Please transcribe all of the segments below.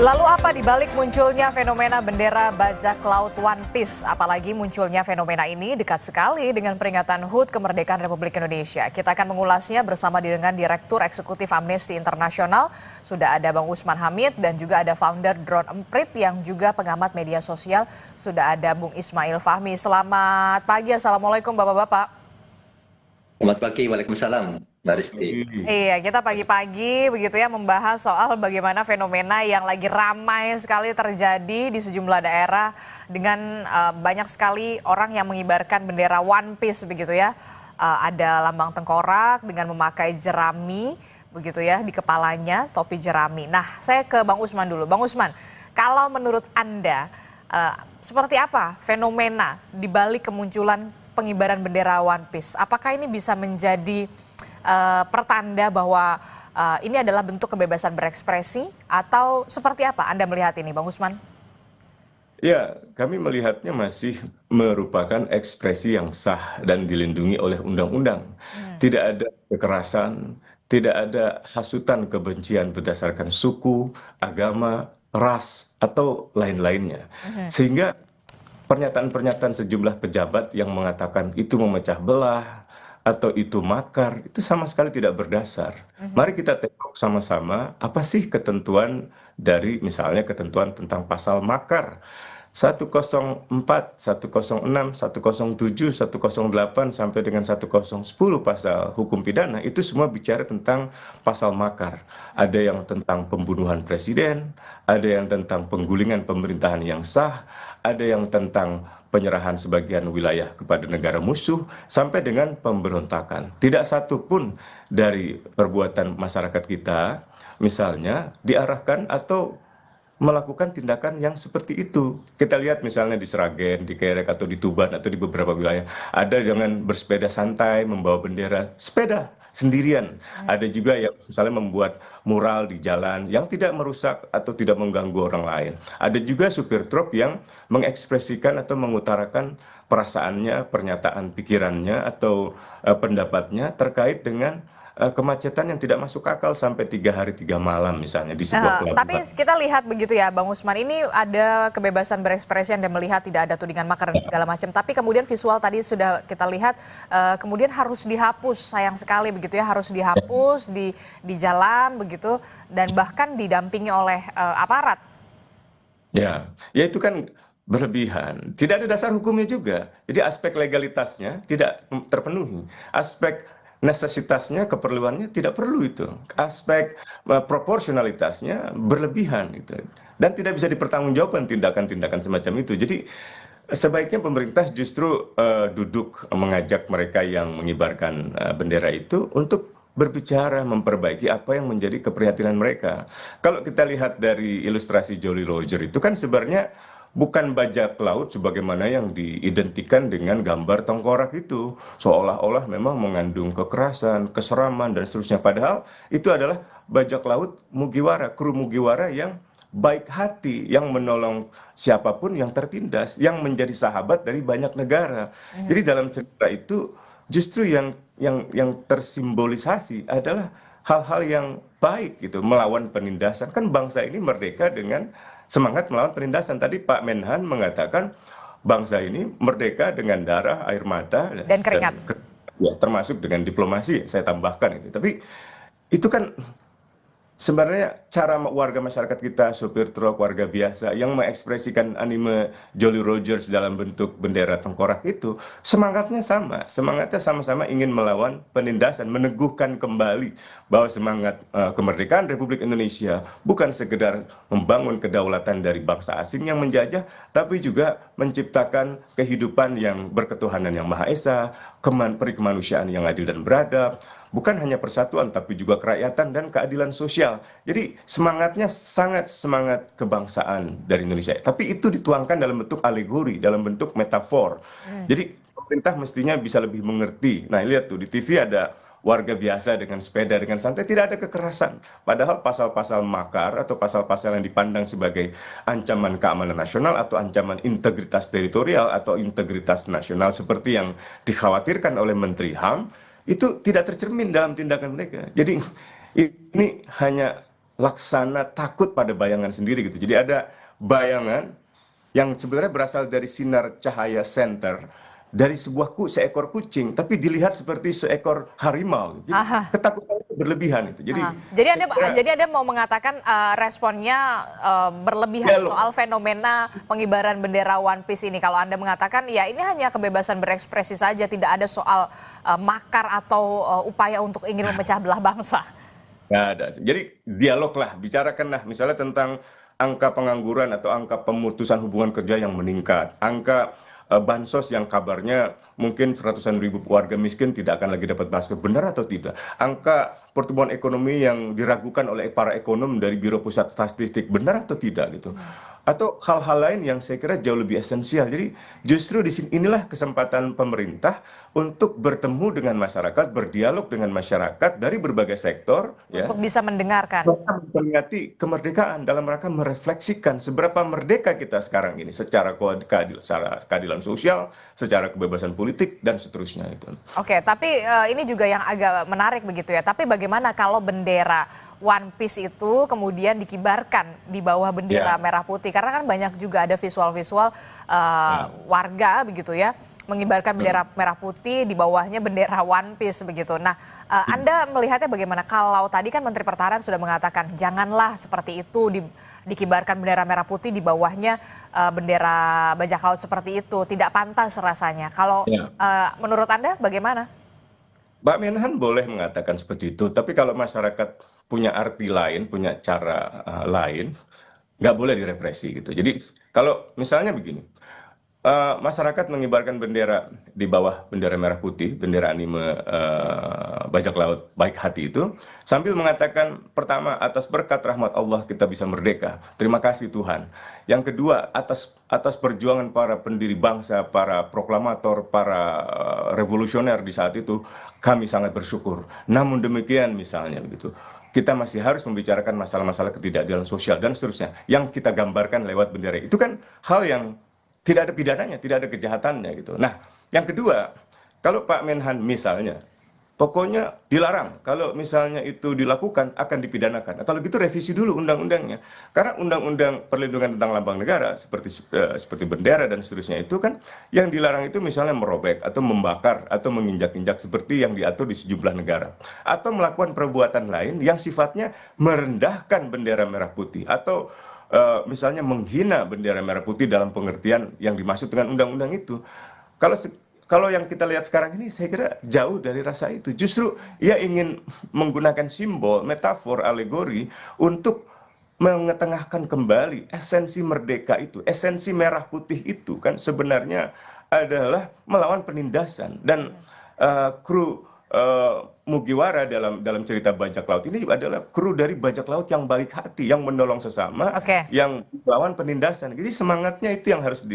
Lalu apa dibalik munculnya fenomena bendera bajak laut One Piece? Apalagi munculnya fenomena ini dekat sekali dengan peringatan HUT Kemerdekaan Republik Indonesia. Kita akan mengulasnya bersama dengan Direktur Eksekutif Amnesty International. Sudah ada Bang Usman Hamid dan juga ada founder Drone Emprit yang juga pengamat media sosial. Sudah ada Bung Ismail Fahmi. Selamat pagi, Assalamualaikum Bapak-Bapak. Selamat pagi, Waalaikumsalam, Mbak Risti. Iya, kita pagi-pagi begitu ya membahas soal bagaimana fenomena yang lagi ramai sekali terjadi di sejumlah daerah dengan banyak sekali orang yang mengibarkan bendera One Piece begitu ya. Ada lambang tengkorak dengan memakai jerami begitu ya di kepalanya, topi jerami. Nah, saya ke Bang Usman dulu. Bang Usman, kalau menurut Anda seperti apa fenomena di balik kemunculan pengibaran bendera One Piece? Apakah ini bisa menjadi pertanda bahwa ini adalah bentuk kebebasan berekspresi atau seperti apa Anda melihat ini, Bang Usman? Ya, kami melihatnya masih merupakan ekspresi yang sah dan dilindungi oleh undang-undang. Tidak ada kekerasan, tidak ada hasutan kebencian berdasarkan suku, agama, ras, atau lain-lainnya. Sehingga pernyataan-pernyataan sejumlah pejabat yang mengatakan itu memecah belah atau itu makar, itu sama sekali tidak berdasar. Mari kita tengok sama-sama apa sih ketentuan dari misalnya ketentuan tentang pasal makar 104, 106, 107, 108 sampai dengan 1010 pasal hukum pidana itu semua bicara tentang pasal makar. Ada yang tentang pembunuhan presiden, ada yang tentang penggulingan pemerintahan yang sah, ada yang tentang penyerahan sebagian wilayah kepada negara musuh, sampai dengan pemberontakan. Tidak satu pun dari perbuatan masyarakat kita, misalnya, diarahkan atau melakukan tindakan yang seperti itu. Kita lihat misalnya di Sragen, di Kerek, atau di Tuban, atau di beberapa wilayah. Ada dengan bersepeda santai, membawa bendera, sepeda sendirian. Ada juga yang misalnya membuat mural di jalan yang tidak merusak atau tidak mengganggu orang lain. Ada juga supir truk yang mengekspresikan atau mengutarakan perasaannya, pernyataan pikirannya, atau pendapatnya terkait dengan kemacetan yang tidak masuk akal sampai 3 hari 3 malam misalnya di sebuah pelabuhan. Tapi kita lihat begitu ya Bang Usman, ini ada kebebasan berekspresi Anda melihat tidak ada tudingan makar dan segala macam. Tapi kemudian visual tadi sudah kita lihat kemudian harus dihapus, sayang sekali begitu ya, harus dihapus di jalan begitu dan bahkan didampingi oleh aparat. Ya itu kan berlebihan. Tidak ada dasar hukumnya juga. Jadi aspek legalitasnya tidak terpenuhi. Aspek necesitasnya, keperluannya tidak perlu itu. Aspek proporsionalitasnya berlebihan gitu. Dan tidak bisa dipertanggungjawabkan tindakan-tindakan semacam itu. Jadi sebaiknya pemerintah justru duduk mengajak mereka yang mengibarkan bendera itu untuk berbicara, memperbaiki apa yang menjadi keprihatinan mereka. Kalau kita lihat dari ilustrasi Jolly Roger itu kan sebenarnya bukan bajak laut sebagaimana yang diidentikan dengan gambar tengkorak itu. Seolah-olah memang mengandung kekerasan, keseraman, dan seterusnya. Padahal itu adalah bajak laut Mugiwara, kru Mugiwara yang baik hati, yang menolong siapapun yang tertindas, yang menjadi sahabat dari banyak negara. Jadi dalam cerita itu justru yang tersimbolisasi adalah hal-hal yang baik gitu, melawan penindasan. Kan bangsa ini merdeka dengan semangat melawan penindasan. Tadi Pak Menhan mengatakan bangsa ini merdeka dengan darah, air mata, Dan keringat. Ya, termasuk dengan diplomasi, saya tambahkan itu. Tapi itu kan sebenarnya cara warga masyarakat kita, sopir truk, warga biasa yang mengekspresikan anime Jolly Rogers dalam bentuk bendera tengkorak itu, semangatnya sama. Semangatnya sama-sama ingin melawan penindasan, meneguhkan kembali bahwa semangat kemerdekaan Republik Indonesia bukan sekedar membangun kedaulatan dari bangsa asing yang menjajah, tapi juga menciptakan kehidupan yang berketuhanan yang Maha Esa, perikemanusiaan yang adil dan beradab, bukan hanya persatuan tapi juga kerakyatan dan keadilan sosial. Jadi semangatnya sangat semangat kebangsaan dari Indonesia. Tapi itu dituangkan dalam bentuk alegori, dalam bentuk metafor. Jadi pemerintah mestinya bisa lebih mengerti. Nah, lihat tuh di TV ada warga biasa dengan sepeda dengan santai, tidak ada kekerasan. Padahal pasal-pasal makar atau pasal-pasal yang dipandang sebagai ancaman keamanan nasional atau ancaman integritas teritorial atau integritas nasional seperti yang dikhawatirkan oleh Menteri HAM itu tidak tercermin dalam tindakan mereka. Jadi ini hanya laksana takut pada bayangan sendiri gitu. Jadi ada bayangan yang sebenarnya berasal dari sinar cahaya senter dari seekor kucing, tapi dilihat seperti seekor harimau. Jadi Aha. ketakutan itu berlebihan itu. Jadi Aha. Jadi saya kira jadi Anda mau mengatakan responnya berlebihan dialog. soal fenomena pengibaran bendera One Piece ini. Kalau Anda mengatakan ya ini hanya kebebasan berekspresi saja, tidak ada soal makar atau upaya untuk ingin memecah belah bangsa. Nggak ada. Jadi dialog lah, bicarakanlah misalnya tentang angka pengangguran atau angka pemutusan hubungan kerja yang meningkat, angka bansos yang kabarnya mungkin ratusan ribu warga miskin tidak akan lagi dapat bansos, benar atau tidak? Angka pertumbuhan ekonomi yang diragukan oleh para ekonom dari Biro Pusat Statistik, benar atau tidak gitu? Atau hal-hal lain yang saya kira jauh lebih esensial. Jadi justru di sini inilah kesempatan pemerintah untuk bertemu dengan masyarakat, berdialog dengan masyarakat dari berbagai sektor, ya, Untuk bisa mendengarkan. memperingati kemerdekaan dalam rangka merefleksikan seberapa merdeka kita sekarang ini secara keadilan sosial, secara kebebasan politik dan seterusnya itu. Oke, tapi ini juga yang agak menarik begitu ya. Tapi bagaimana kalau bendera One Piece itu kemudian dikibarkan di bawah bendera Ya, merah putih? Karena kan banyak juga ada visual-visual warga begitu ya, mengibarkan bendera merah putih di bawahnya bendera One Piece begitu. Nah, Anda melihatnya bagaimana? Kalau tadi kan Menteri Pertahanan sudah mengatakan janganlah seperti itu dikibarkan bendera merah putih di bawahnya bendera bajak laut seperti itu, tidak pantas rasanya. Kalau ya. menurut Anda bagaimana? Mbak Menhan boleh mengatakan seperti itu, tapi kalau masyarakat punya arti lain, punya cara lain, nggak boleh direpresi gitu. Jadi kalau misalnya begini, masyarakat mengibarkan bendera di bawah bendera merah putih, bendera anime bajak laut baik hati itu, sambil mengatakan pertama atas berkat rahmat Allah kita bisa merdeka. Terima kasih Tuhan. Yang kedua atas perjuangan para pendiri bangsa, para proklamator, para revolusioner di saat itu, kami sangat bersyukur. Namun demikian misalnya begitu. Kita masih harus membicarakan masalah-masalah ketidakadilan sosial dan seterusnya yang kita gambarkan lewat bendera. Itu kan hal yang tidak ada pidananya, tidak ada kejahatannya gitu. Nah, yang kedua, kalau Pak Menhan misalnya, pokoknya dilarang. Kalau misalnya itu dilakukan akan dipidanakan. Nah, kalau gitu revisi dulu undang-undangnya. Karena undang-undang perlindungan tentang lambang negara seperti bendera dan seterusnya itu kan yang dilarang itu misalnya merobek atau membakar atau menginjak-injak seperti yang diatur di sejumlah negara. Atau melakukan perbuatan lain yang sifatnya merendahkan bendera merah putih atau misalnya menghina bendera merah putih dalam pengertian yang dimaksud dengan undang-undang itu. Kalau kalau yang kita lihat sekarang ini saya kira jauh dari rasa itu. Justru ia ingin menggunakan simbol, metafor, alegori untuk mengetengahkan kembali esensi merdeka itu, esensi merah putih itu kan sebenarnya adalah melawan penindasan dan kru Mugiwara dalam cerita bajak laut ini adalah kru dari bajak laut yang baik hati, yang menolong sesama, Oke. yang melawan penindasan. Jadi semangatnya itu yang harus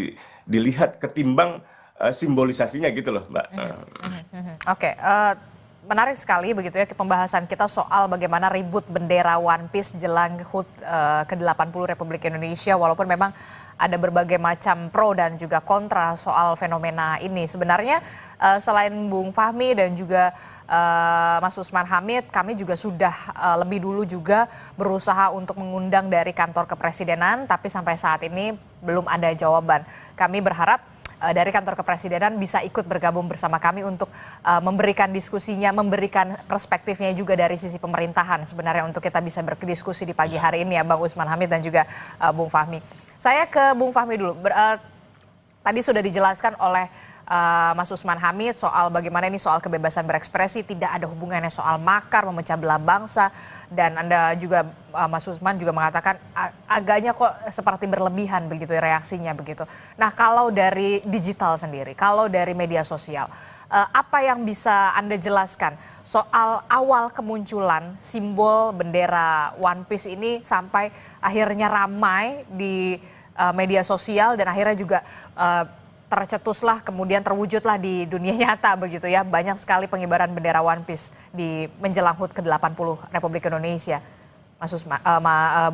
dilihat ketimbang simbolisasinya gitu loh, Mbak. Oke, menarik sekali begitu ya pembahasan kita soal bagaimana ribut bendera One Piece jelang HUT ke-80 Republik Indonesia, walaupun memang ada berbagai macam pro dan juga kontra soal fenomena ini. Sebenarnya selain Bung Fahmi dan juga Mas Usman Hamid, kami juga sudah lebih dulu juga berusaha untuk mengundang dari kantor kepresidenan, tapi sampai saat ini belum ada jawaban. Kami berharap dari kantor kepresidenan bisa ikut bergabung bersama kami untuk memberikan diskusinya, memberikan perspektifnya juga dari sisi pemerintahan sebenarnya untuk kita bisa berdiskusi di pagi hari ini ya Bang Usman Hamid dan juga Bung Fahmi. Saya ke Bung Fahmi dulu. Tadi sudah dijelaskan oleh Mas Usman Hamid soal bagaimana ini soal kebebasan berekspresi, tidak ada hubungannya soal makar, memecah belah bangsa, dan Anda juga Mas Usman juga mengatakan agaknya kok seperti berlebihan begitu reaksinya begitu. Nah, kalau dari digital sendiri, kalau dari media sosial, apa yang bisa Anda jelaskan soal awal kemunculan simbol bendera One Piece ini sampai akhirnya ramai di media sosial dan akhirnya juga tercetuslah kemudian terwujudlah di dunia nyata begitu ya, banyak sekali pengibaran bendera One Piece di menjelang HUT ke-80 Republik Indonesia. Mas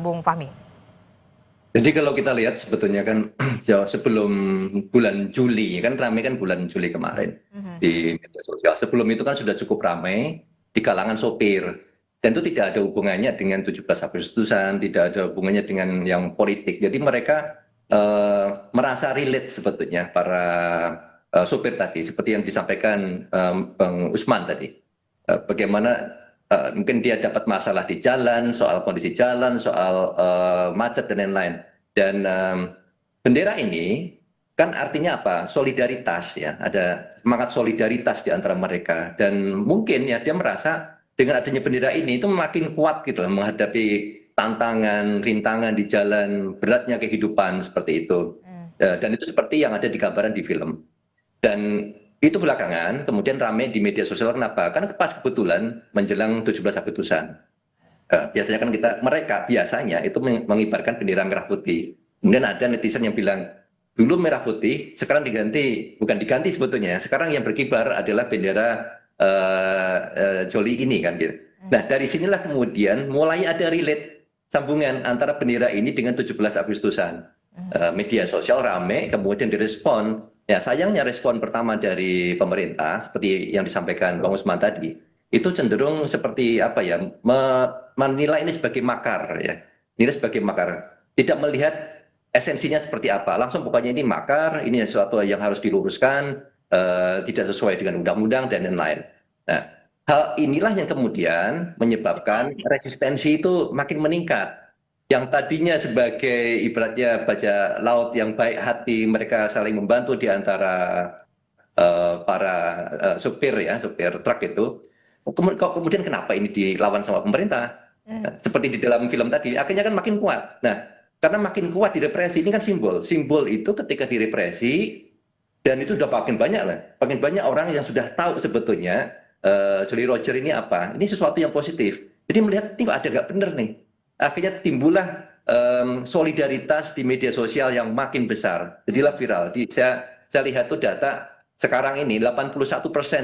Bung Fahmi. Jadi kalau kita lihat sebetulnya kan jauh sebelum bulan Juli, kan ramai kan bulan Juli kemarin di media sosial. Sebelum itu kan sudah cukup ramai di kalangan sopir. Dan itu tidak ada hubungannya dengan 17 Agustusan, tidak ada hubungannya dengan yang politik. Jadi mereka merasa relate sebetulnya para sopir tadi, seperti yang disampaikan Bang Usman tadi. Bagaimana mungkin dia dapat masalah di jalan, soal kondisi jalan, soal macet dan lain-lain. Dan bendera ini kan artinya apa? Solidaritas ya, ada semangat solidaritas di antara mereka. Dan mungkin ya dia merasa dengan adanya bendera ini itu makin kuat gitu loh, menghadapi tantangan, rintangan di jalan, beratnya kehidupan seperti itu. Dan itu seperti yang ada di gambaran di film. Dan itu belakangan kemudian ramai di media sosial. Kenapa? Kan pas kebetulan menjelang 17 Agustusan. Biasanya kan mereka biasanya itu mengibarkan bendera merah putih. Kemudian ada netizen yang bilang, dulu merah putih, sekarang diganti, bukan diganti sebetulnya. Sekarang yang berkibar adalah bendera Joli ini kan gitu. Nah dari sinilah kemudian mulai ada relate sambungan antara bendera ini dengan 17 Agustusan. Media sosial rame, kemudian direspon. Ya sayangnya respon pertama dari pemerintah seperti yang disampaikan Bang Usman tadi, itu cenderung seperti apa ya, menilai ini sebagai makar ya, nilai sebagai makar, tidak melihat esensinya seperti apa. Langsung pokoknya ini makar, ini sesuatu yang harus diluruskan, tidak sesuai dengan undang-undang dan lain-lain. Nah, hal inilah yang kemudian menyebabkan resistensi itu makin meningkat. Yang tadinya sebagai ibaratnya baja laut yang baik hati, mereka saling membantu di antara para supir ya, supir truk itu. Kemudian kenapa ini dilawan sama pemerintah? Seperti di dalam film tadi, akhirnya kan makin kuat. Nah, karena makin kuat direpresi, ini kan simbol. Simbol itu ketika direpresi, dan itu udah makin banyak lah. Makin banyak orang yang sudah tahu sebetulnya Jolly Roger ini apa. Ini sesuatu yang positif. Jadi melihat, ini kok ada nggak bener nih. Akhirnya timbullah solidaritas di media sosial yang makin besar. Jadilah viral. Saya lihat tuh data sekarang ini 81%,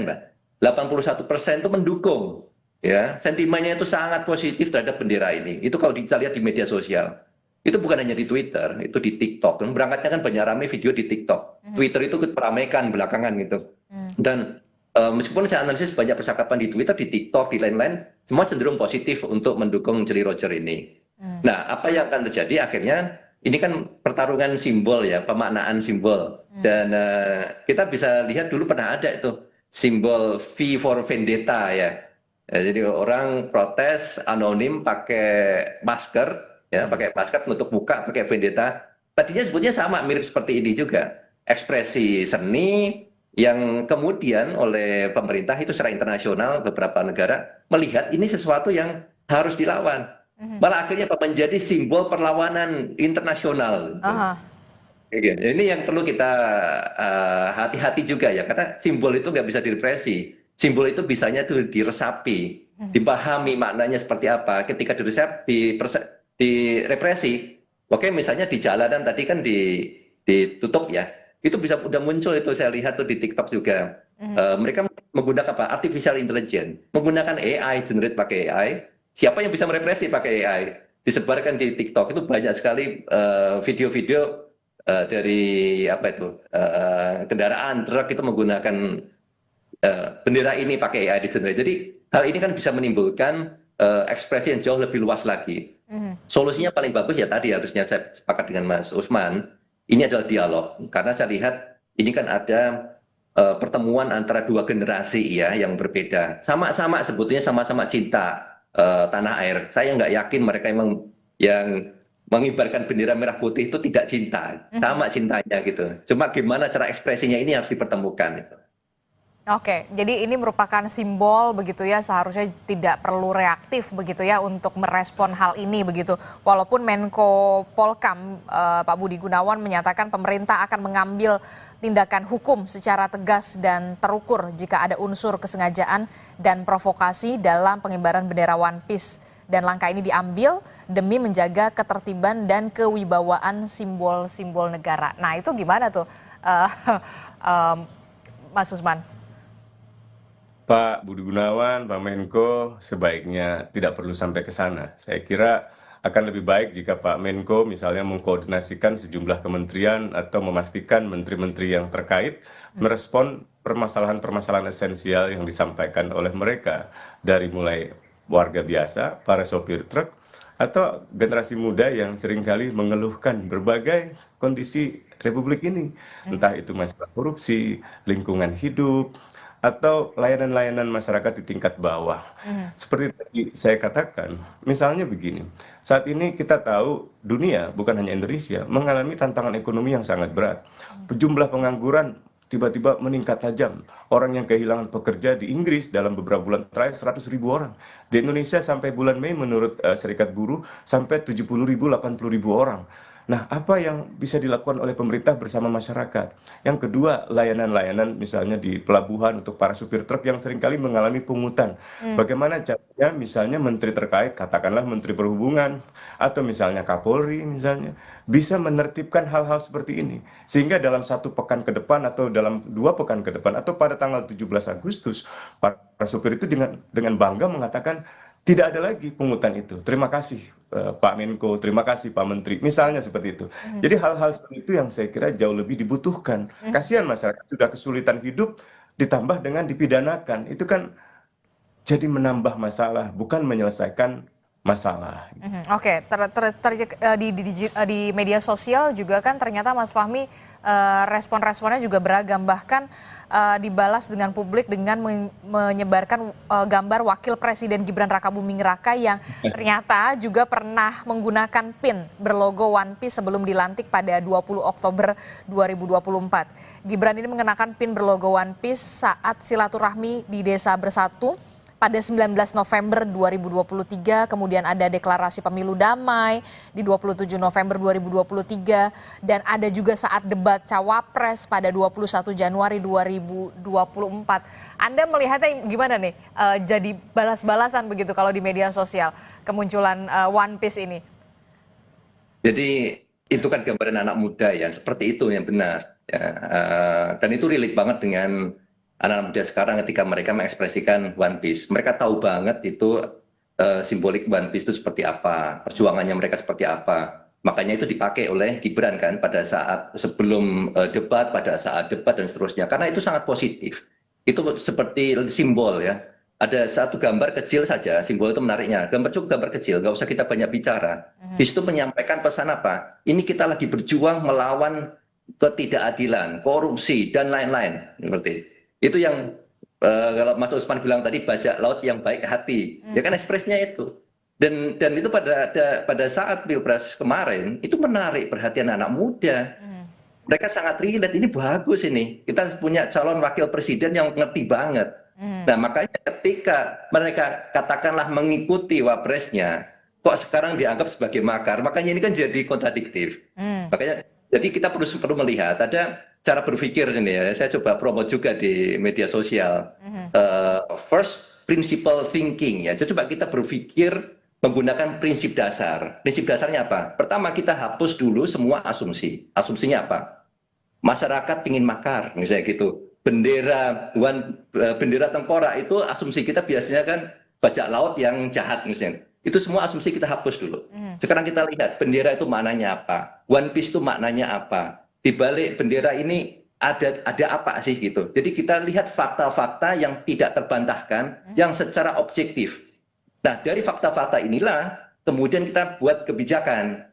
Mbak. 81% itu mendukung. Ya, sentimennya itu sangat positif terhadap bendera ini. Itu kalau kita lihat di media sosial. Itu bukan hanya di Twitter, itu di TikTok. Berangkatnya kan banyak ramai video di TikTok. Twitter itu meramaikan belakangan gitu. Dan meskipun saya analisis banyak percakapan di Twitter, di TikTok, di lain-lain, semua cenderung positif untuk mendukung Jolly Roger ini. Nah, apa yang akan terjadi akhirnya, ini kan pertarungan simbol ya, pemaknaan simbol. Dan kita bisa lihat dulu pernah ada itu, simbol V for Vendetta ya. Jadi orang protes anonim pakai masker, ya, pakai masker menutup muka, pakai vendetta. Tadinya sebetulnya sama, mirip seperti ini juga. Ekspresi seni yang kemudian oleh pemerintah itu secara internasional, beberapa negara melihat ini sesuatu yang harus dilawan. Malah akhirnya menjadi simbol perlawanan internasional. Ini yang perlu kita hati-hati juga ya, karena simbol itu nggak bisa direpresi. Simbol itu bisanya tuh diresapi, dipahami maknanya seperti apa. Ketika direpresi, oke misalnya di jalanan tadi kan ditutup ya, itu bisa udah muncul itu saya lihat tuh di TikTok juga. Mereka menggunakan apa? Artificial intelligence, menggunakan AI, generate pakai AI. Siapa yang bisa merepresi pakai AI? Disebarkan di TikTok itu banyak sekali video-video dari apa itu kendaraan truk itu menggunakan bendera ini pakai AI di generate. Jadi hal ini kan bisa menimbulkan ekspresi yang jauh lebih luas lagi. Solusinya paling bagus ya tadi, harusnya saya sepakat dengan Mas Usman, ini adalah dialog. Karena saya lihat ini kan ada pertemuan antara dua generasi ya yang berbeda. Sama-sama sebetulnya sama-sama cinta tanah air. Saya nggak yakin mereka yang mengibarkan bendera merah putih itu tidak cinta, sama cintanya gitu. Cuma gimana cara ekspresinya ini harus dipertemukan. Oke, jadi ini merupakan simbol begitu ya, seharusnya tidak perlu reaktif begitu ya untuk merespon hal ini begitu. Walaupun Menko Polkam Pak Budi Gunawan menyatakan pemerintah akan mengambil tindakan hukum secara tegas dan terukur jika ada unsur kesengajaan dan provokasi dalam pengibaran bendera One Piece. Dan langkah ini diambil demi menjaga ketertiban dan kewibawaan simbol-simbol negara. Nah itu gimana tuh Mas Usman? Pak Budi Gunawan, Pak Menko sebaiknya tidak perlu sampai ke sana. Saya kira akan lebih baik jika Pak Menko misalnya mengkoordinasikan sejumlah kementerian atau memastikan menteri-menteri yang terkait merespon permasalahan-permasalahan esensial yang disampaikan oleh mereka, dari mulai warga biasa, para sopir truk, atau generasi muda yang seringkali mengeluhkan berbagai kondisi Republik ini, entah itu masalah korupsi, lingkungan hidup, atau layanan-layanan masyarakat di tingkat bawah. Seperti tadi saya katakan, misalnya begini, saat ini kita tahu dunia, bukan hanya Indonesia, mengalami tantangan ekonomi yang sangat berat. Jumlah pengangguran tiba-tiba meningkat tajam. Orang yang kehilangan pekerja di Inggris dalam beberapa bulan terakhir 100.000 orang. Di Indonesia sampai bulan Mei menurut Serikat Buruh sampai 70.000, 80.000 orang. Nah, apa yang bisa dilakukan oleh pemerintah bersama masyarakat? Yang kedua, layanan-layanan misalnya di pelabuhan untuk para supir truk yang seringkali mengalami pungutan. Bagaimana caranya misalnya menteri terkait, katakanlah Menteri Perhubungan, atau misalnya Kapolri misalnya, bisa menertibkan hal-hal seperti ini. Sehingga dalam 1 pekan ke depan atau dalam 2 pekan ke depan atau pada tanggal 17 Agustus, para supir itu dengan bangga mengatakan, tidak ada lagi pungutan itu. Terima kasih Pak Menko, terima kasih Pak Menteri. Misalnya seperti itu. Jadi hal-hal seperti itu yang saya kira jauh lebih dibutuhkan. Kasihan masyarakat sudah kesulitan hidup ditambah dengan dipidanakan. Itu kan jadi menambah masalah, bukan menyelesaikan masalah. Oke, di media sosial juga kan ternyata Mas Fahmi respon-responnya juga beragam, bahkan dibalas dengan publik dengan menyebarkan gambar Wakil Presiden Gibran Rakabuming Raka yang ternyata juga pernah menggunakan pin berlogo One Piece sebelum dilantik pada 20 Oktober 2024. Gibran ini mengenakan pin berlogo One Piece saat silaturahmi di Desa Bersatu pada 19 November 2023, kemudian ada deklarasi pemilu damai di 27 November 2023, dan ada juga saat debat Cawapres pada 21 Januari 2024. Anda melihatnya gimana nih, jadi balas-balasan begitu kalau di media sosial, kemunculan One Piece ini? Jadi itu kan gambaran anak muda ya, seperti itu yang benar. Ya, dan itu relate banget dengan anak muda sekarang ketika mereka mengekspresikan One Piece. Mereka tahu banget itu simbolik One Piece itu seperti apa, perjuangannya mereka seperti apa. Makanya itu dipakai oleh Gibran kan pada saat sebelum debat, pada saat debat dan seterusnya. Karena itu sangat positif. Itu seperti simbol ya. Ada satu gambar kecil saja, simbol itu menariknya. Gambar kecil, nggak usah kita banyak bicara. Di situ menyampaikan pesan apa? Ini kita lagi berjuang melawan ketidakadilan, korupsi, dan lain-lain. Seperti itu yang kalau Mas Usman bilang tadi, bajak laut yang baik hati, ya kan ekspresinya itu. Dan itu pada saat Pilpres kemarin itu menarik perhatian anak muda. Mereka sangat relate, ini bagus ini. Kita punya calon wakil presiden yang ngerti banget. Nah makanya ketika mereka katakanlah mengikuti wapresnya, kok sekarang dianggap sebagai makar, makanya ini kan jadi kontradiktif. Makanya jadi kita perlu melihat ada cara berpikir ini ya, saya coba promote juga di media sosial. First principle thinking ya, jadi coba kita berpikir menggunakan prinsip dasar. Prinsip dasarnya apa? Pertama kita hapus dulu semua asumsi. Asumsinya apa? Masyarakat ingin makar, misalnya gitu. Bendera tengkorak itu asumsi kita biasanya kan bajak laut yang jahat misalnya. Itu semua asumsi kita hapus dulu. Sekarang kita lihat bendera itu maknanya apa? One Piece itu maknanya apa? Di balik bendera ini ada apa sih gitu. Jadi kita lihat fakta-fakta yang tidak terbantahkan, yang secara objektif. Nah, dari fakta-fakta inilah kemudian kita buat kebijakan.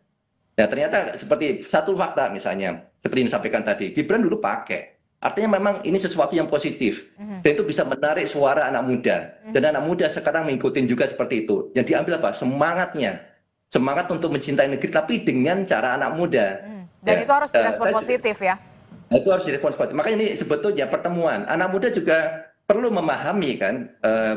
Nah, ternyata seperti satu fakta misalnya, seperti yang disampaikan tadi, Gibran dulu pakai. Artinya memang ini sesuatu yang positif. Dan itu bisa menarik suara anak muda. Dan anak muda sekarang mengikuti juga seperti itu. Yang diambil apa? Semangatnya. Semangat untuk mencintai negeri, tapi dengan cara anak muda. Dan itu harus direspon positif ya? Itu harus direspon positif. Makanya ini sebetulnya pertemuan. Anak muda juga perlu memahami kan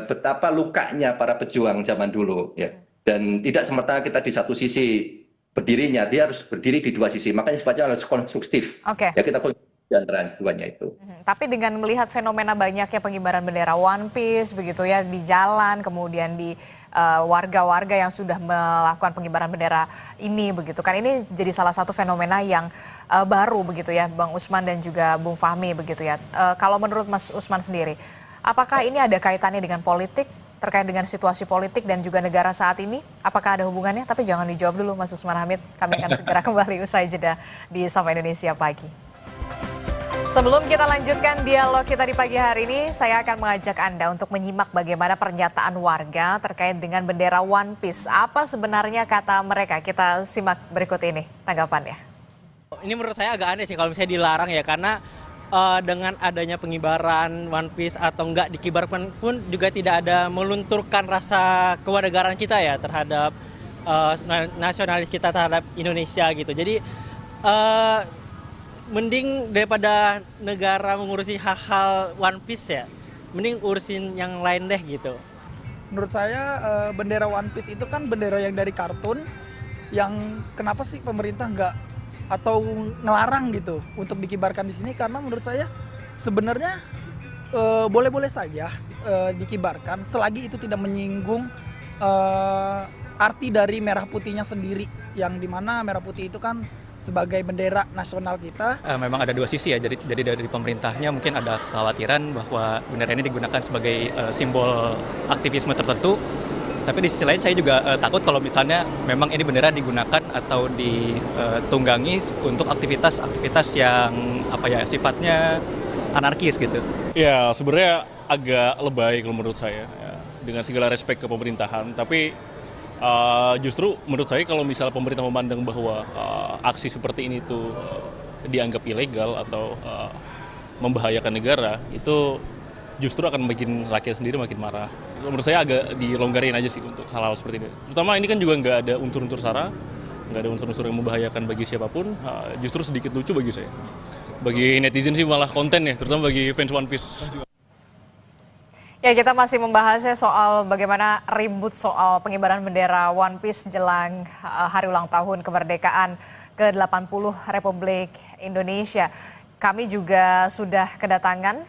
betapa lukanya para pejuang zaman dulu. Ya. Dan tidak semata kita di satu sisi berdirinya, dia harus berdiri di dua sisi. Makanya sifatnya harus konstruktif. Ya kita di antara duanya itu. Tapi dengan melihat fenomena banyaknya pengibaran bendera One Piece begitu ya di jalan, kemudian di warga-warga yang sudah melakukan pengibaran bendera ini begitu kan, ini jadi salah satu fenomena yang baru begitu ya Bang Usman dan juga Bung Fahmi begitu ya. Kalau menurut Mas Usman sendiri, apakah ini ada kaitannya dengan politik, terkait dengan situasi politik dan juga negara saat ini? Apakah ada hubungannya? Tapi jangan dijawab dulu Mas Usman Hamid, kami akan segera kembali usai jeda di Sapa Indonesia Pagi. Sebelum kita lanjutkan dialog kita di pagi hari ini, saya akan mengajak Anda untuk menyimak bagaimana pernyataan warga terkait dengan bendera One Piece. Apa sebenarnya kata mereka? Kita simak berikut ini tanggapannya. Ini menurut saya agak aneh sih kalau misalnya dilarang ya, karena dengan adanya pengibaran One Piece atau enggak dikibarkan pun juga tidak ada melunturkan rasa kewarganegaraan kita ya terhadap nasionalis kita terhadap Indonesia gitu. Jadi mending daripada negara mengurusi hal-hal One Piece ya, mending urusin yang lain deh gitu. Menurut saya bendera One Piece itu kan bendera yang dari kartun, yang kenapa sih pemerintah nggak atau ngelarang gitu untuk dikibarkan di sini? Karena menurut saya sebenarnya boleh-boleh saja dikibarkan selagi itu tidak menyinggung arti dari merah putihnya sendiri, yang dimana merah putih itu kan sebagai bendera nasional kita. Memang ada dua sisi ya, jadi dari pemerintahnya mungkin ada kekhawatiran bahwa bendera ini digunakan sebagai simbol aktivisme tertentu. Tapi di sisi lain saya juga takut kalau misalnya memang ini bendera digunakan atau ditunggangi untuk aktivitas-aktivitas yang sifatnya anarkis gitu. Ya sebenarnya agak lebay kalau menurut saya ya, dengan segala respek ke pemerintahan. Tapi justru menurut saya kalau misalnya pemerintah memandang bahwa aksi seperti ini tuh dianggap ilegal atau membahayakan negara, itu justru akan bikin rakyat sendiri makin marah. Menurut saya agak dilonggarin aja sih untuk hal-hal seperti ini. Terutama ini kan juga nggak ada unsur-unsur sara, nggak ada unsur-unsur yang membahayakan bagi siapapun, justru sedikit lucu bagi saya. Bagi netizen sih malah konten ya, terutama bagi fans One Piece. Ya, kita masih membahasnya soal bagaimana ribut soal pengibaran bendera One Piece jelang hari ulang tahun kemerdekaan ke-80 Republik Indonesia. Kami juga sudah kedatangan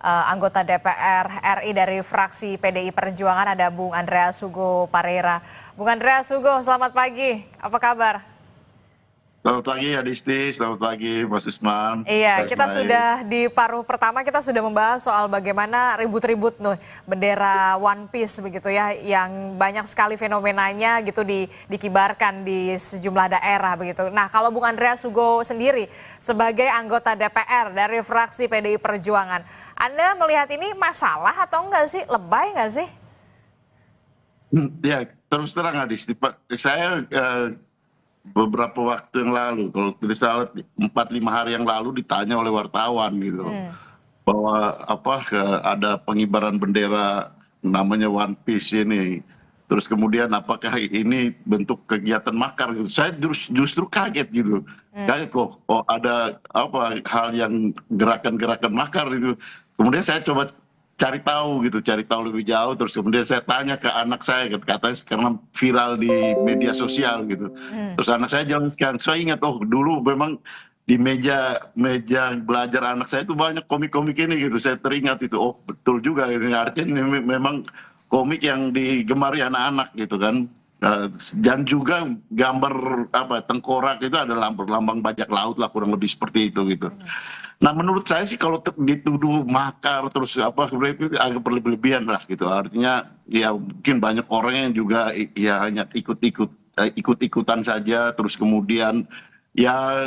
anggota DPR RI dari fraksi PDI Perjuangan, ada Bung Andreas Hugo Pareira. Bung Andreas Hugo, selamat pagi. Apa kabar? Selamat pagi Adisti, selamat pagi Mas Usman. Iya, kita sudah di paruh pertama, kita sudah membahas soal bagaimana ribut-ribut bendera One Piece begitu ya, yang banyak sekali fenomenanya gitu dikibarkan di sejumlah daerah begitu. Nah, kalau Bung Andreas Hugo sendiri sebagai anggota DPR dari fraksi PDI Perjuangan, Anda melihat ini masalah atau enggak sih? Lebay enggak sih? Ya, terus terang Adisti, saya beberapa waktu yang lalu, kalau tidak salah 4-5 hari yang lalu ditanya oleh wartawan gitu, bahwa ada pengibaran bendera namanya One Piece ini, terus kemudian apakah ini bentuk kegiatan makar gitu. Saya justru kaget gitu, kaget kok ada hal yang gerakan-gerakan makar gitu. Kemudian saya coba cari tahu lebih jauh, terus kemudian saya tanya ke anak saya, katanya karena viral di media sosial gitu. Terus anak saya jelaskan, saya ingat dulu memang di meja belajar anak saya itu banyak komik-komik ini gitu. Saya teringat itu, betul juga ini, artinya ini memang komik yang digemari anak-anak gitu kan. Dan juga gambar tengkorak itu ada lambang bajak laut lah, kurang lebih seperti itu gitu. Nah, menurut saya sih kalau dituduh makar terus itu agak berlebihan lah gitu. Artinya ya mungkin banyak orang yang juga ya hanya ikut-ikutan saja, terus kemudian ya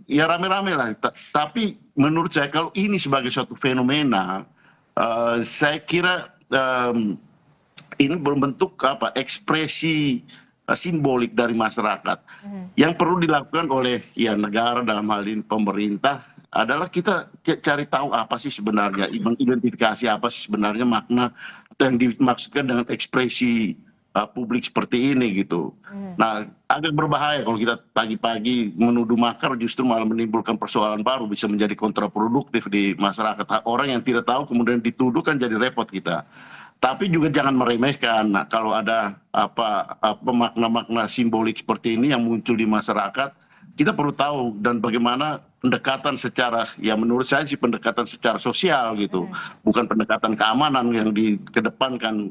ya rame-rame lah. Tapi menurut saya kalau ini sebagai suatu fenomena, saya kira ini berbentuk ekspresi simbolik dari masyarakat. Yang perlu dilakukan oleh negara, dalam hal ini pemerintah, adalah kita cari tahu apa sih sebenarnya, mengidentifikasi apa sih sebenarnya makna yang dimaksudkan dengan ekspresi publik seperti ini gitu. Nah, agak berbahaya kalau kita pagi-pagi menuduh makar, justru malah menimbulkan persoalan baru, bisa menjadi kontraproduktif di masyarakat. Orang yang tidak tahu kemudian dituduh kan jadi repot kita. Tapi juga jangan meremehkan. Nah, kalau ada makna-makna simbolik seperti ini yang muncul di masyarakat, kita perlu tahu dan bagaimana pendekatan secara, ya menurut saya sih pendekatan secara sosial gitu, bukan pendekatan keamanan yang dikedepankan.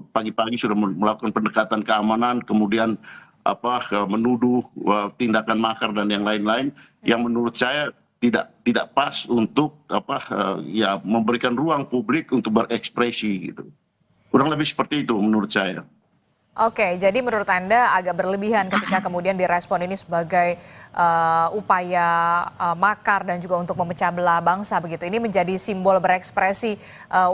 Pagi-pagi sudah melakukan pendekatan keamanan, kemudian menuduh tindakan makar dan yang lain-lain, yang menurut saya tidak pas untuk memberikan ruang publik untuk berekspresi gitu. Kurang lebih seperti itu menurut saya. Oke, jadi menurut Anda agak berlebihan ketika kemudian direspon ini sebagai upaya makar dan juga untuk memecah belah bangsa begitu. Ini menjadi simbol berekspresi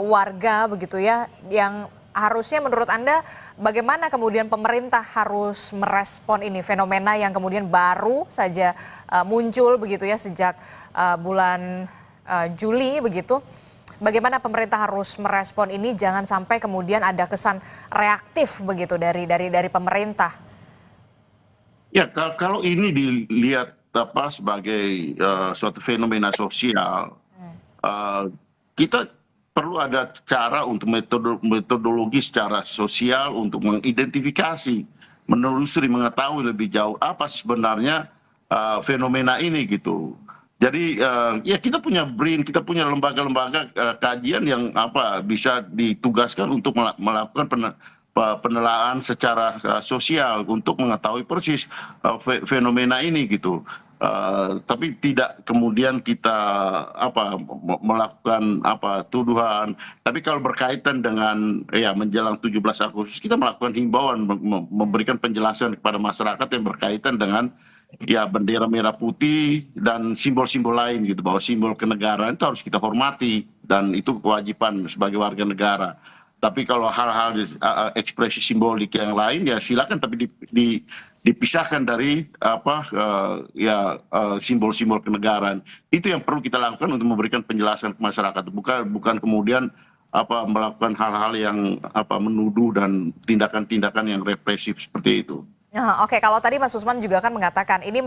warga begitu ya, yang harusnya menurut Anda bagaimana kemudian pemerintah harus merespon ini fenomena yang kemudian baru saja muncul begitu ya sejak bulan Juli begitu. Bagaimana pemerintah harus merespon ini, jangan sampai kemudian ada kesan reaktif begitu dari pemerintah. Ya, kalau ini dilihat sebagai suatu fenomena sosial, kita perlu ada cara untuk metodologi secara sosial untuk mengidentifikasi, menelusuri, mengetahui lebih jauh apa sebenarnya fenomena ini gitu. Jadi ya kita punya BRIN, kita punya lembaga-lembaga kajian yang bisa ditugaskan untuk melakukan penelaahan secara sosial untuk mengetahui persis fenomena ini gitu. Tapi tidak kemudian kita melakukan tuduhan. Tapi kalau berkaitan dengan ya menjelang 17 Agustus kita melakukan himbauan, memberikan penjelasan kepada masyarakat yang berkaitan dengan ya bendera merah putih dan simbol-simbol lain gitu, bahwa simbol kenegaraan itu harus kita hormati dan itu kewajiban sebagai warga negara. Tapi kalau hal-hal ekspresi simbolik yang lain ya silakan, tapi dipisahkan dari simbol-simbol kenegaraan. Itu yang perlu kita lakukan untuk memberikan penjelasan ke masyarakat, bukan kemudian melakukan hal-hal yang menuduh dan tindakan-tindakan yang represif seperti itu. Oke, kalau tadi Mas Usman juga kan mengatakan ini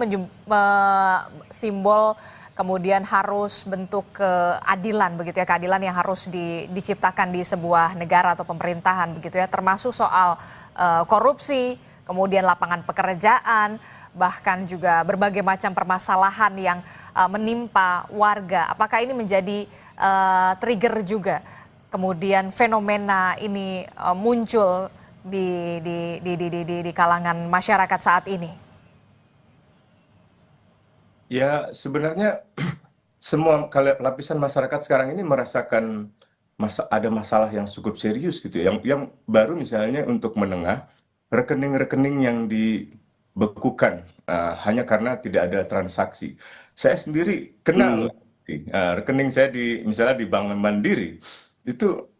simbol kemudian harus bentuk keadilan begitu ya, keadilan yang harus diciptakan di sebuah negara atau pemerintahan begitu ya, termasuk soal korupsi, kemudian lapangan pekerjaan, bahkan juga berbagai macam permasalahan yang menimpa warga. Apakah ini menjadi trigger juga kemudian fenomena ini muncul di kalangan masyarakat saat ini? Ya, sebenarnya semua lapisan masyarakat sekarang ini merasakan ada masalah yang cukup serius gitu. Yang baru misalnya untuk menengah, rekening-rekening yang dibekukan hanya karena tidak ada transaksi. Saya sendiri kenal rekening saya misalnya di Bank Mandiri itu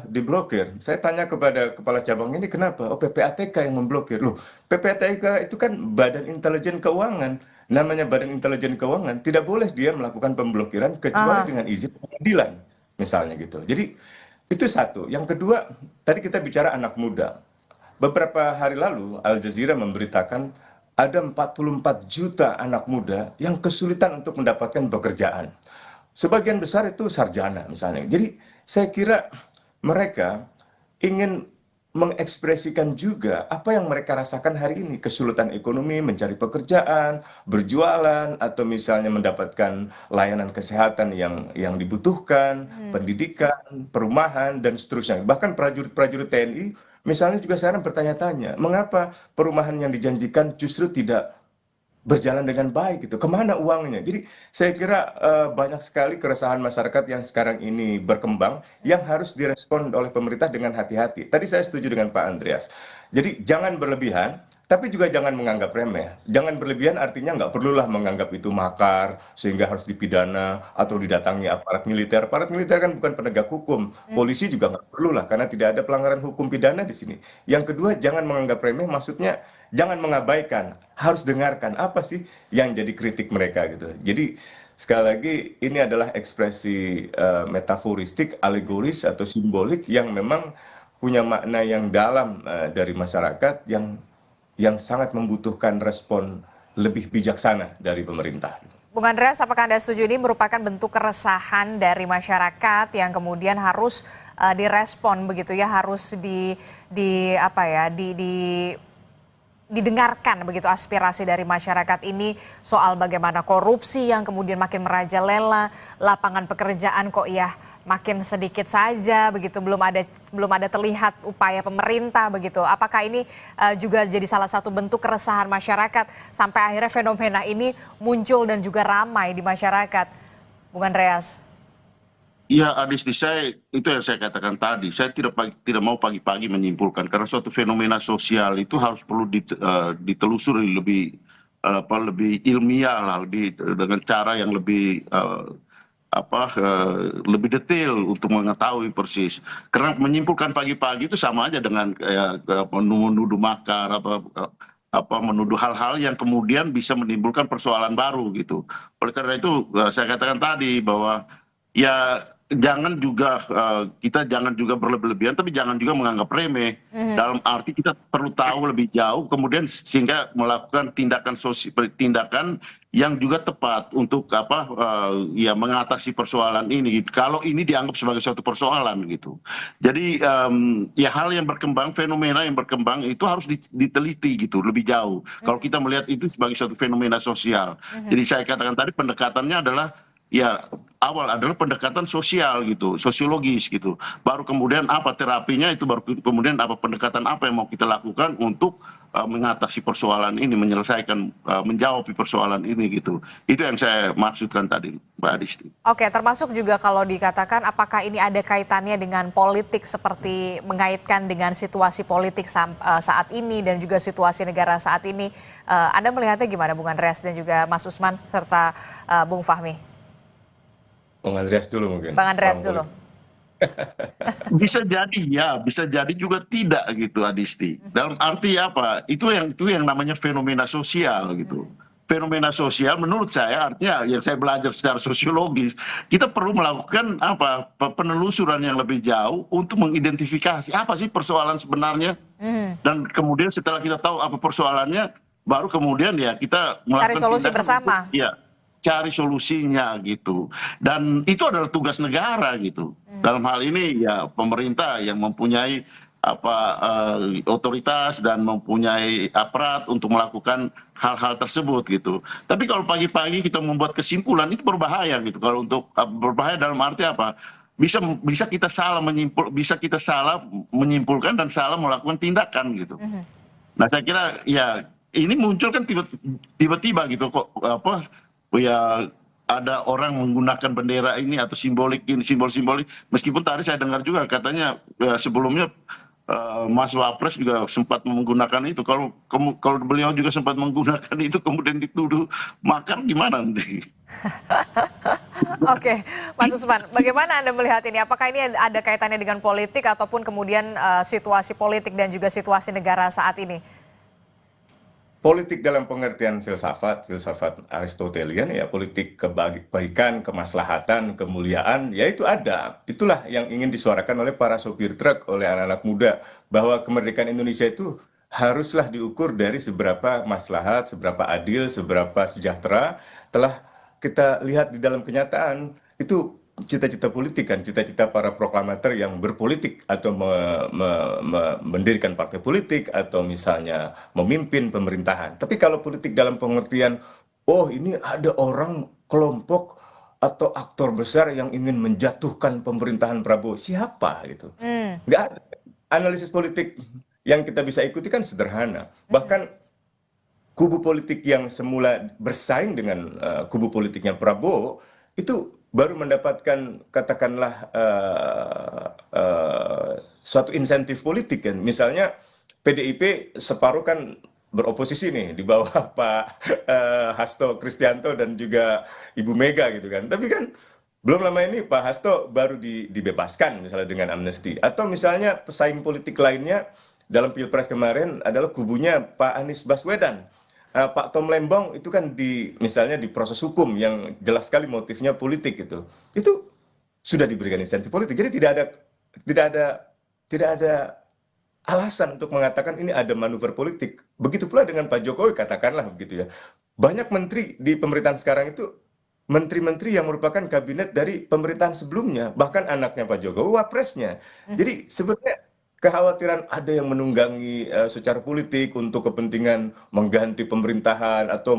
diblokir. Saya tanya kepada kepala cabang ini kenapa? Oh, PPATK yang memblokir. Loh, PPATK itu kan Badan Intelijen Keuangan. Namanya Badan Intelijen Keuangan, tidak boleh dia melakukan pemblokiran kecuali dengan izin pengadilan, misalnya gitu. Jadi itu satu. Yang kedua, tadi kita bicara anak muda. Beberapa hari lalu Al Jazeera memberitakan ada 44 juta anak muda yang kesulitan untuk mendapatkan pekerjaan. Sebagian besar itu sarjana misalnya. Jadi saya kira mereka ingin mengekspresikan juga apa yang mereka rasakan hari ini, kesulitan ekonomi, mencari pekerjaan, berjualan, atau misalnya mendapatkan layanan kesehatan yang dibutuhkan, pendidikan, perumahan, dan seterusnya. Bahkan prajurit-prajurit TNI misalnya juga sekarang bertanya-tanya, mengapa perumahan yang dijanjikan justru tidak berjalan dengan baik gitu, kemana uangnya? Jadi saya kira banyak sekali keresahan masyarakat yang sekarang ini berkembang yang harus direspon oleh pemerintah dengan hati-hati. Tadi saya setuju dengan Pak Andreas. Jadi jangan berlebihan, tapi juga jangan menganggap remeh. Jangan berlebihan artinya nggak perlulah menganggap itu makar sehingga harus dipidana atau didatangi aparat militer. Aparat militer kan bukan penegak hukum. Polisi juga nggak perlulah karena tidak ada pelanggaran hukum pidana di sini. Yang kedua, jangan menganggap remeh, maksudnya jangan mengabaikan, harus dengarkan apa sih yang jadi kritik mereka gitu. Jadi sekali lagi ini adalah ekspresi metaforistik, alegoris atau simbolik yang memang punya makna yang dalam dari masyarakat yang sangat membutuhkan respon lebih bijaksana dari pemerintah. Bung Andreas, apakah Anda setuju ini merupakan bentuk keresahan dari masyarakat yang kemudian harus direspon begitu ya, harus didengarkan begitu aspirasi dari masyarakat ini soal bagaimana korupsi yang kemudian makin merajalela, lapangan pekerjaan kok ya makin sedikit saja begitu, belum ada terlihat upaya pemerintah begitu. Apakah ini juga jadi salah satu bentuk keresahan masyarakat sampai akhirnya fenomena ini muncul dan juga ramai di masyarakat, Bung Andreas? Ya, Adisti, itu yang saya katakan tadi. Saya tidak mau pagi-pagi menyimpulkan karena suatu fenomena sosial itu harus perlu ditelusuri lebih lebih ilmiah lah, dengan cara yang lebih lebih detail untuk mengetahui persis. Karena menyimpulkan pagi-pagi itu sama aja dengan menuduh makar, menuduh hal-hal yang kemudian bisa menimbulkan persoalan baru gitu. Oleh karena itu saya katakan tadi bahwa ya kita jangan juga berlebihan, tapi jangan juga menganggap remeh. Dalam arti kita perlu tahu lebih jauh, kemudian sehingga melakukan tindakan yang juga tepat untuk mengatasi persoalan ini. Kalau ini dianggap sebagai suatu persoalan gitu. Jadi ya hal yang berkembang, fenomena yang berkembang itu harus diteliti gitu lebih jauh. Kalau kita melihat itu sebagai suatu fenomena sosial. Jadi saya katakan tadi pendekatannya adalah ya awal adalah pendekatan sosial gitu, sosiologis gitu. Baru kemudian apa terapinya, itu baru kemudian apa pendekatan apa yang mau kita lakukan untuk mengatasi persoalan ini, menyelesaikan, menjawab persoalan ini gitu. Itu yang saya maksudkan tadi, Mbak Adisti. Oke, termasuk juga kalau dikatakan apakah ini ada kaitannya dengan politik, seperti mengaitkan dengan situasi politik saat ini dan juga situasi negara saat ini. Anda melihatnya gimana, Bung Andreas dan juga Mas Usman serta Bung Fahmi? Bang Andreas dulu mungkin. Bang Andreas dulu. Bisa jadi ya, bisa jadi juga tidak gitu, Adisti. Dalam arti apa? Itu yang namanya fenomena sosial gitu. Fenomena sosial menurut saya artinya yang saya belajar secara sosiologis, kita perlu melakukan penelusuran yang lebih jauh untuk mengidentifikasi apa sih persoalan sebenarnya. Dan kemudian setelah kita tahu apa persoalannya, baru kemudian ya kita melakukan Cari solusi tindakan bersama. cari solusinya gitu. Dan itu adalah tugas negara gitu. Dalam hal ini ya pemerintah yang mempunyai otoritas dan mempunyai aparat untuk melakukan hal-hal tersebut gitu. Tapi kalau pagi-pagi kita membuat kesimpulan, itu berbahaya gitu. Kalau untuk berbahaya dalam arti apa? Bisa kita salah menyimpulkan dan salah melakukan tindakan gitu. Nah, saya kira ya ini muncul kan tiba-tiba gitu kok ya ada orang menggunakan bendera ini atau simbolik ini, simbol-simbolik. Meskipun tadi saya dengar juga katanya sebelumnya Mas Wapres juga sempat menggunakan itu. Kalau beliau juga sempat menggunakan itu kemudian dituduh makar, gimana nanti? Oke, Mas Usman, bagaimana Anda melihat ini? Apakah ini ada kaitannya dengan politik ataupun kemudian situasi politik dan juga situasi negara saat ini? Politik dalam pengertian filsafat Aristotelian ya, politik kebaikan, kemaslahatan, kemuliaan, ya itu ada. Itulah yang ingin disuarakan oleh para sopir truk, oleh anak-anak muda, bahwa kemerdekaan Indonesia itu haruslah diukur dari seberapa maslahat, seberapa adil, seberapa sejahtera. Telah kita lihat di dalam kenyataan, itu cita-cita politik kan, cita-cita para proklamator yang berpolitik atau mendirikan partai politik atau misalnya memimpin pemerintahan. Tapi kalau politik dalam pengertian, oh ini ada orang, kelompok atau aktor besar yang ingin menjatuhkan pemerintahan Prabowo, siapa gitu? Nggak ada. Analisis politik yang kita bisa ikuti kan sederhana. Bahkan kubu politik yang semula bersaing dengan kubu politiknya Prabowo itu baru mendapatkan katakanlah suatu insentif politik kan. Misalnya PDIP separuh kan beroposisi nih di bawah Pak Hasto Kristianto dan juga Ibu Mega gitu kan. Tapi kan belum lama ini Pak Hasto baru dibebaskan misalnya dengan amnesti. Atau misalnya pesaing politik lainnya dalam Pilpres kemarin adalah kubunya Pak Anies Baswedan. Pak Tom Lembong itu kan misalnya di proses hukum yang jelas sekali motifnya politik gitu. Itu sudah diberikan insentif politik. Jadi tidak ada alasan untuk mengatakan ini ada manuver politik. Begitu pula dengan Pak Jokowi, katakanlah begitu ya. Banyak menteri di pemerintahan sekarang itu menteri-menteri yang merupakan kabinet dari pemerintahan sebelumnya, bahkan anaknya Pak Jokowi wapresnya. Jadi sebenarnya kekhawatiran ada yang menunggangi secara politik untuk kepentingan mengganti pemerintahan atau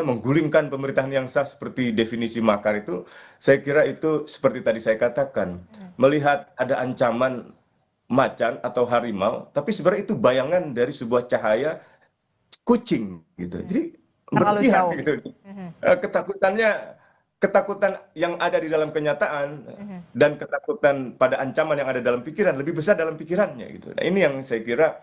menggulingkan pemerintahan yang sah seperti definisi makar itu, saya kira itu seperti tadi saya katakan, melihat ada ancaman macan atau harimau, tapi sebenarnya itu bayangan dari sebuah cahaya kucing gitu. Jadi berlebihan gitu. Ketakutannya ketakutan yang ada di dalam kenyataan dan ketakutan pada ancaman yang ada dalam pikiran lebih besar dalam pikirannya gitu. Nah, ini yang saya kira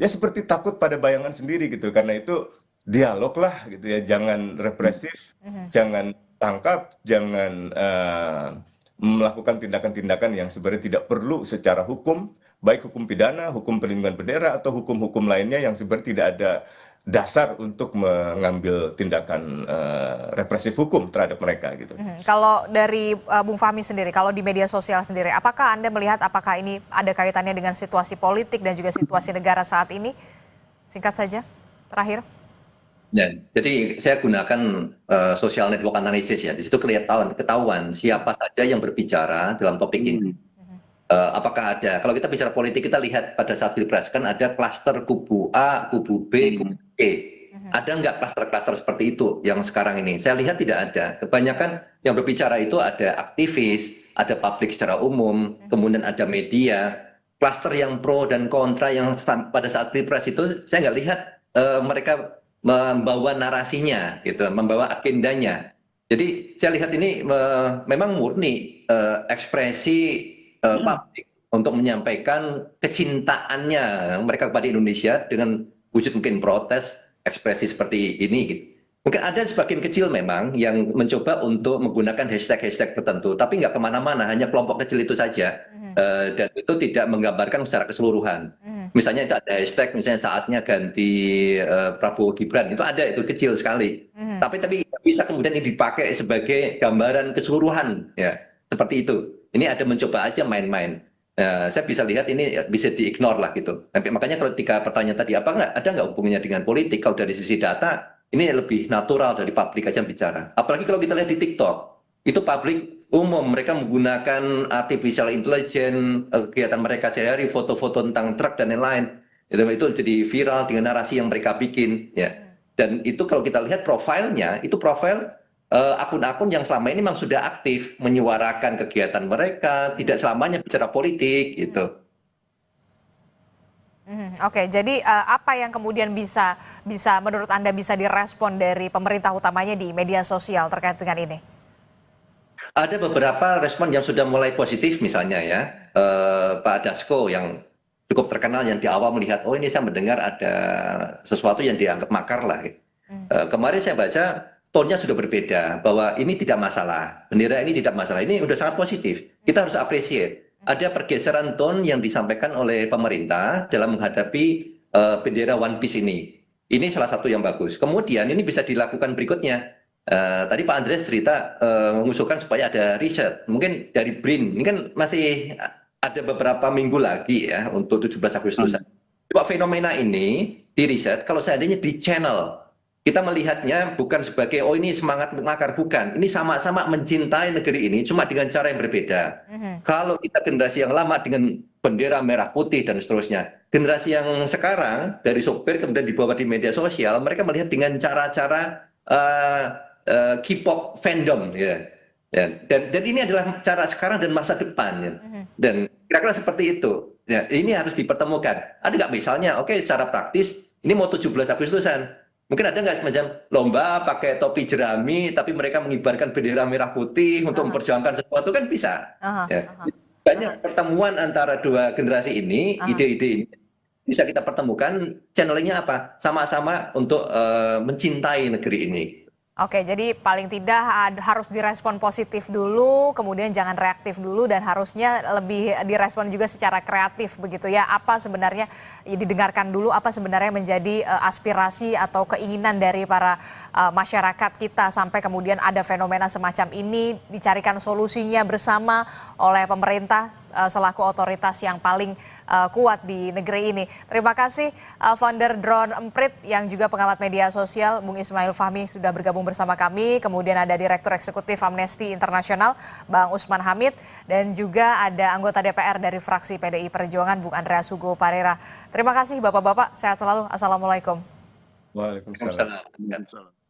ya seperti takut pada bayangan sendiri gitu. Karena itu dialog lah gitu ya, jangan represif, jangan tangkap, jangan melakukan tindakan-tindakan yang sebenarnya tidak perlu secara hukum, baik hukum pidana, hukum perlindungan bendera, atau hukum-hukum lainnya yang sebenarnya tidak ada dasar untuk mengambil tindakan represif hukum terhadap mereka gitu. Kalau dari Bung Fahmi sendiri, kalau di media sosial sendiri, apakah Anda melihat apakah ini ada kaitannya dengan situasi politik dan juga situasi negara saat ini? Singkat saja, terakhir. Ya, jadi saya gunakan social network analysis ya. Di situ ketahuan siapa saja yang berbicara dalam topik ini. Apakah ada? Kalau kita bicara politik, kita lihat pada saat pilpres kan ada klaster kubu A, kubu B, kubu C. Ada nggak klaster-klaster seperti itu yang sekarang ini? Saya lihat tidak ada. Kebanyakan yang berbicara itu ada aktivis, ada publik secara umum, kemudian ada media. Klaster yang pro dan kontra yang pada saat pilpres itu saya nggak lihat mereka membawa narasinya, gitu, membawa agendanya. Jadi saya lihat ini memang murni ekspresi publik untuk menyampaikan kecintaannya mereka kepada Indonesia dengan wujud mungkin protes, ekspresi seperti ini. Gitu. Mungkin ada sebagian kecil memang yang mencoba untuk menggunakan hashtag-hashtag tertentu, tapi nggak kemana-mana, hanya kelompok kecil itu saja. Dan itu tidak menggambarkan secara keseluruhan. Misalnya itu ada hashtag, misalnya saatnya ganti Prabowo Gibran, itu ada, itu kecil sekali. Tapi bisa kemudian ini dipakai sebagai gambaran keseluruhan, ya seperti itu. Ini ada mencoba aja main-main. Saya bisa lihat ini bisa di-ignore lah gitu. Makanya kalau ketika pertanyaan tadi ada nggak hubungannya dengan politik? Kalau dari sisi data ini lebih natural dari publik aja bicara. Apalagi kalau kita lihat di TikTok, itu publik umum, mereka menggunakan artificial intelligence, kegiatan mereka sehari-hari, foto-foto tentang truk dan lain-lain. Itu jadi viral dengan narasi yang mereka bikin. Ya. Dan itu kalau kita lihat profilnya, itu profil akun-akun yang selama ini memang sudah aktif menyuarakan kegiatan mereka, tidak selamanya bicara politik gitu. Oke, jadi apa yang kemudian bisa menurut Anda bisa direspon dari pemerintah utamanya di media sosial terkait dengan ini? Ada beberapa respon yang sudah mulai positif, misalnya ya Pak Dasko yang cukup terkenal yang di awal melihat, oh ini saya mendengar ada sesuatu yang dianggap makar lah. Kemarin saya baca tone-nya sudah berbeda, bahwa ini tidak masalah, bendera ini tidak masalah, ini sudah sangat positif. Kita harus appreciate. Ada pergeseran tone yang disampaikan oleh pemerintah dalam menghadapi bendera One Piece ini. Ini salah satu yang bagus. Kemudian ini bisa dilakukan berikutnya. Tadi Pak Andreas cerita mengusulkan supaya ada riset. Mungkin dari BRIN, ini kan masih ada beberapa minggu lagi ya untuk 17 Agustus. Coba fenomena ini di riset, kalau seandainya di channel, kita melihatnya bukan sebagai, oh ini semangat makar, bukan. Ini sama-sama mencintai negeri ini, cuma dengan cara yang berbeda. Kalau kita generasi yang lama dengan bendera merah putih dan seterusnya, generasi yang sekarang dari sopir kemudian dibawa di media sosial, mereka melihat dengan cara-cara K-pop fandom, ya. Dan ini adalah cara sekarang dan masa depan, ya. Dan kira-kira seperti itu. Ya, ini harus dipertemukan. Ada nggak misalnya, oke, secara praktis, ini mau 17 Agustusan. Mungkin ada nggak semacam lomba pakai topi jerami, tapi mereka mengibarkan bendera merah putih untuk memperjuangkan sesuatu, kan bisa. Ya. Banyak pertemuan antara dua generasi ini, ide-ide ini bisa kita pertemukan. Channelingnya apa? Sama-sama untuk mencintai negeri ini. Oke, jadi paling tidak harus direspon positif dulu, kemudian jangan reaktif dulu, dan harusnya lebih direspon juga secara kreatif begitu ya. Apa sebenarnya didengarkan dulu, apa sebenarnya menjadi aspirasi atau keinginan dari para masyarakat kita sampai kemudian ada fenomena semacam ini, dicarikan solusinya bersama oleh pemerintah selaku otoritas yang paling kuat di negeri ini. Terima kasih founder Drone Emprit yang juga pengamat media sosial Bung Ismail Fahmi sudah bergabung bersama kami. Kemudian ada Direktur Eksekutif Amnesty International Bang Usman Hamid, dan juga ada anggota DPR dari fraksi PDI Perjuangan Bung Andreas Hugo Parera. Terima kasih Bapak-bapak, sehat selalu. Assalamualaikum. Waalaikumsalam. Waalaikumsalam.